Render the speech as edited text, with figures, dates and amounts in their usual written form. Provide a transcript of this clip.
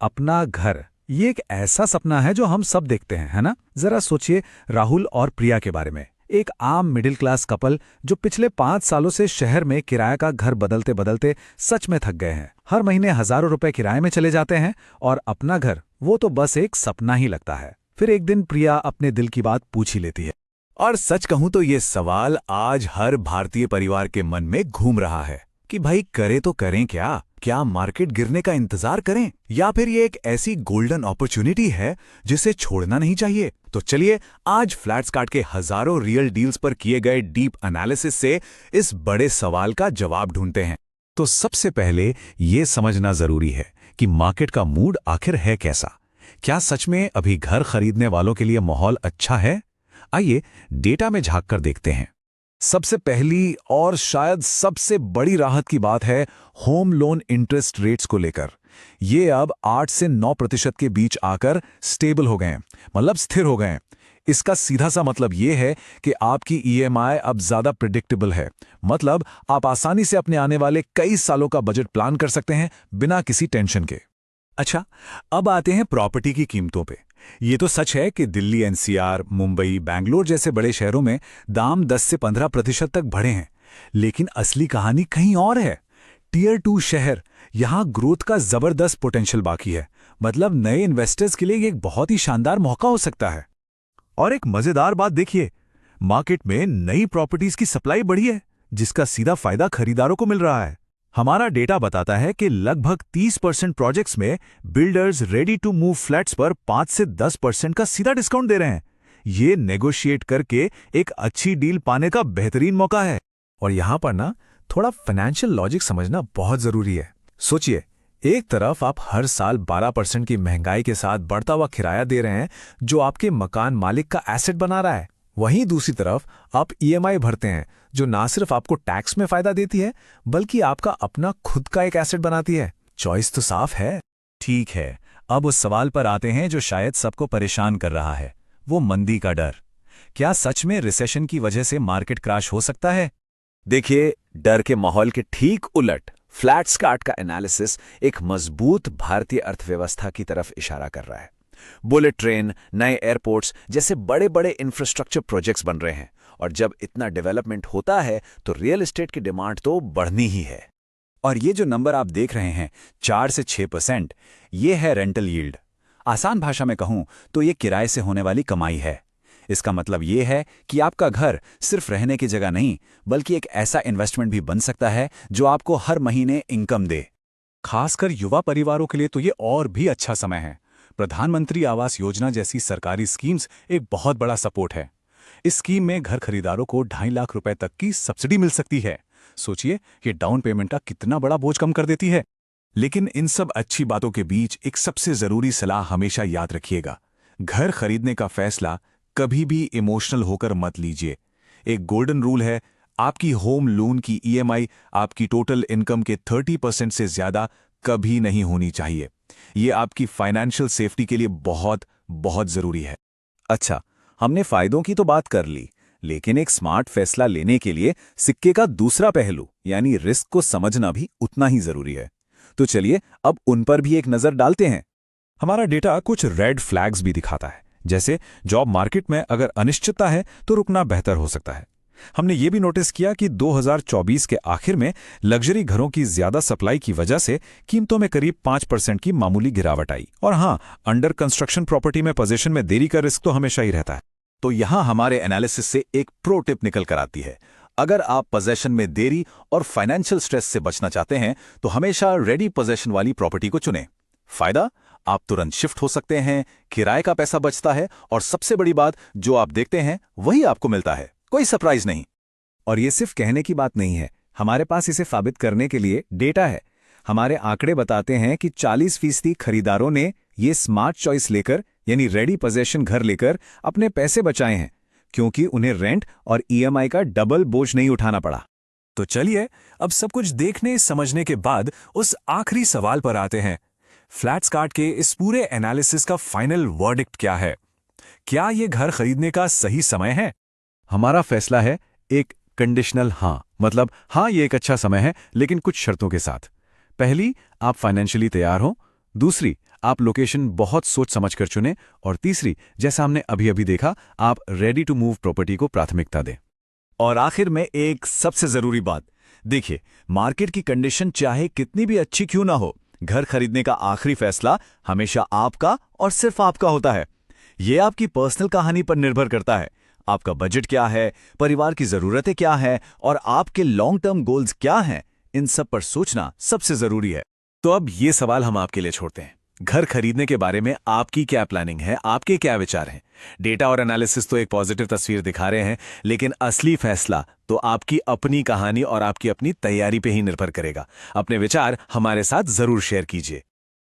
अपना घर, ये एक ऐसा सपना है जो हम सब देखते हैं, है ना? जरा सोचिए राहुल और प्रिया के बारे में। एक आम मिडिल क्लास कपल जो पिछले 5 सालों से शहर में किराए का घर बदलते बदलते सच में थक गए हैं। हर महीने हजारों रुपए किराए में चले जाते हैं और अपना घर वो तो बस एक सपना ही लगता है। फिर एक दिन प्रिया अपने दिल की बात पूछ ही लेती है। और सच कहूं तो ये सवाल आज हर भारतीय परिवार के मन में घूम रहा है कि भाई करे तो करें क्या? क्या मार्केट गिरने का इंतजार करें या फिर ये एक ऐसी गोल्डन अपॉर्चुनिटी है जिसे छोड़ना नहीं चाहिए? तो चलिए आज फ्लैट्सकार्ट के हजारों रियल डील्स पर किए गए डीप एनालिसिस से इस बड़े सवाल का जवाब ढूंढते हैं। तो सबसे पहले ये समझना जरूरी है कि मार्केट का मूड आखिर है कैसा। क्या सच में अभी घर खरीदने वालों के लिए माहौल अच्छा है? आइए डेटा में झांक कर देखते हैं। सबसे पहली और शायद सबसे बड़ी राहत की बात है होम लोन इंटरेस्ट रेट्स को लेकर। ये अब 8 से 9% के बीच आकर स्टेबल हो गए हैं, मतलब स्थिर हो गए हैं। इसका सीधा सा मतलब ये है कि आपकी ईएमआई अब ज्यादा प्रिडिक्टेबल है। मतलब आप आसानी से अपने आने वाले कई सालों का बजट प्लान कर सकते हैं बिना किसी टेंशन के। अच्छा, अब आते हैं प्रॉपर्टी की कीमतों पे। ये तो सच है कि दिल्ली, एनसीआर, मुंबई, बैंगलोर जैसे बड़े शहरों में दाम 10 से 15% तक बढ़े हैं, लेकिन असली कहानी कहीं और है। टियर 2 शहर, यहां ग्रोथ का जबरदस्त पोटेंशियल बाकी है। मतलब नए इन्वेस्टर्स के लिए ये एक बहुत ही शानदार मौका हो सकता है। और एक मजेदार बात देखिए, मार्केट में नई प्रॉपर्टीज की सप्लाई बढ़ी है, जिसका सीधा फायदा खरीदारों को मिल रहा है। हमारा डेटा बताता है कि लगभग 30% प्रोजेक्ट्स में builders ready to move flats पर 5 से 10% का सीधा डिस्काउंट दे रहे हैं। ये नेगोशिएट करके एक अच्छी डील पाने का बेहतरीन मौका है। और यहां पर ना थोड़ा फाइनेंशियल लॉजिक समझना बहुत जरूरी है। सोचिए, एक तरफ आप हर साल 12% की महंगाई के साथ बढ़ता हुआ किराया दे रहे हैं जो आपके मकान मालिक का एसेट बना रहा है। वहीं दूसरी तरफ आप ईएमआई भरते हैं जो ना सिर्फ आपको टैक्स में फायदा देती है बल्कि आपका अपना खुद का एक एसेट बनाती है। चॉइस तो साफ है। ठीक है, अब उस सवाल पर आते हैं जो शायद सबको परेशान कर रहा है, वो मंदी का डर। क्या सच में रिसेशन की वजह से मार्केट क्रैश हो सकता है? देखिए, डर के माहौल के ठीक उलट फ्लैट्सकार्ट का एनालिसिस एक मजबूत भारतीय अर्थव्यवस्था की तरफ इशारा कर रहा है। बुलेट ट्रेन, नए एयरपोर्ट्स जैसे बड़े बड़े इंफ्रास्ट्रक्चर प्रोजेक्ट्स बन रहे हैं, और जब इतना डेवलपमेंट होता है तो रियल एस्टेट की डिमांड तो बढ़नी ही है। और ये जो नंबर आप देख रहे हैं 4 से 6%, ये है रेंटल यील्ड। आसान भाषा में कहूं तो ये किराए से होने वाली कमाई है। इसका मतलब ये है कि आपका घर सिर्फ रहने की जगह नहीं बल्कि एक ऐसा इन्वेस्टमेंट भी बन सकता है जो आपको हर महीने इनकम दे। खासकर युवा परिवारों के लिए तो ये और भी अच्छा समय है। प्रधानमंत्री आवास योजना जैसी सरकारी स्कीम्स एक बहुत बड़ा सपोर्ट है। इस स्कीम में घर खरीदारों को 2.5 लाख रुपए तक की सब्सिडी मिल सकती है। सोचिए, ये डाउन पेमेंट का कितना बड़ा बोझ कम कर देती है। लेकिन इन सब अच्छी बातों के बीच एक सबसे जरूरी सलाह हमेशा याद रखिएगा। घर खरीदने का फैसला कभी भी इमोशनल होकर मत लीजिए। एक गोल्डन रूल है, आपकी होम लोन की ईएमआई आपकी टोटल इनकम के 30% से ज्यादा कभी नहीं होनी चाहिए। ये आपकी फाइनेंशियल सेफ्टी के लिए बहुत बहुत जरूरी है। अच्छा, हमने फायदों की तो बात कर ली, लेकिन एक स्मार्ट फैसला लेने के लिए सिक्के का दूसरा पहलू यानी रिस्क को समझना भी उतना ही जरूरी है। तो चलिए अब उन पर भी एक नजर डालते हैं। हमारा डेटा कुछ रेड फ्लैग्स भी दिखाता है, जैसे जॉब मार्केट में अगर अनिश्चितता है तो रुकना बेहतर हो सकता है। हमने ये भी नोटिस किया कि 2024 के आखिर में लग्जरी घरों की ज्यादा सप्लाई की वजह से कीमतों में करीब 5% की मामूली गिरावट आई। और हाँ, अंडर कंस्ट्रक्शन प्रॉपर्टी में पोजीशन में देरी का रिस्क तो हमेशा ही रहता है। तो यहां हमारे एनालिसिस से एक प्रो टिप निकल कर आती है। अगर आप पोजीशन में देरी और फाइनेंशियल स्ट्रेस से बचना चाहते हैं तो हमेशा रेडी पोजीशन वाली प्रॉपर्टी को चुनें। फायदा, आप तुरंत शिफ्ट हो सकते हैं, किराए का पैसा बचता है, और सबसे बड़ी बात, जो आप देखते हैं वही आपको मिलता है, कोई सरप्राइज नहीं। और ये सिर्फ कहने की बात नहीं है, हमारे पास इसे साबित करने के लिए डेटा है। हमारे आंकड़े बताते हैं कि 40% खरीदारों ने ये स्मार्ट चॉइस लेकर यानी रेडी पोजीशन घर लेकर अपने पैसे बचाए हैं, क्योंकि उन्हें रेंट और ईएमआई का डबल बोझ नहीं उठाना पड़ा। तो चलिए अब सब कुछ देखने समझने के बाद उस आखिरी सवाल पर आते हैं। फ्लैट्सकार्ट के इस पूरे एनालिसिस का फाइनल वर्डिक्ट क्या है? क्या ये घर खरीदने का सही समय है? हमारा फैसला है एक कंडीशनल हाँ, मतलब हाँ ये एक अच्छा समय है लेकिन कुछ शर्तों के साथ। पहली, आप फाइनेंशियली तैयार हो। दूसरी, आप लोकेशन बहुत सोच समझ कर चुनें। और तीसरी, जैसा हमने अभी अभी देखा, आप रेडी टू मूव प्रॉपर्टी को प्राथमिकता दें। और आखिर में एक सबसे जरूरी बात, देखिए, मार्केट की कंडीशन चाहे कितनी भी अच्छी क्यों ना हो, घर खरीदने का आखिरी फैसला हमेशा आपका और सिर्फ आपका होता है। यह आपकी पर्सनल कहानी पर निर्भर करता है। आपका बजट क्या है, परिवार की जरूरतें क्या हैं और आपके लॉन्ग टर्म गोल्स क्या हैं, इन सब पर सोचना सबसे जरूरी है। तो अब ये सवाल हम आपके लिए छोड़ते हैं। घर खरीदने के बारे में आपकी क्या प्लानिंग है, आपके क्या विचार हैं? डेटा और एनालिसिस तो एक पॉजिटिव तस्वीर दिखा रहे हैं, लेकिन असली फैसला तो आपकी अपनी कहानी और आपकी अपनी तैयारी पे ही निर्भर करेगा। अपने विचार हमारे साथ जरूर शेयर कीजिए।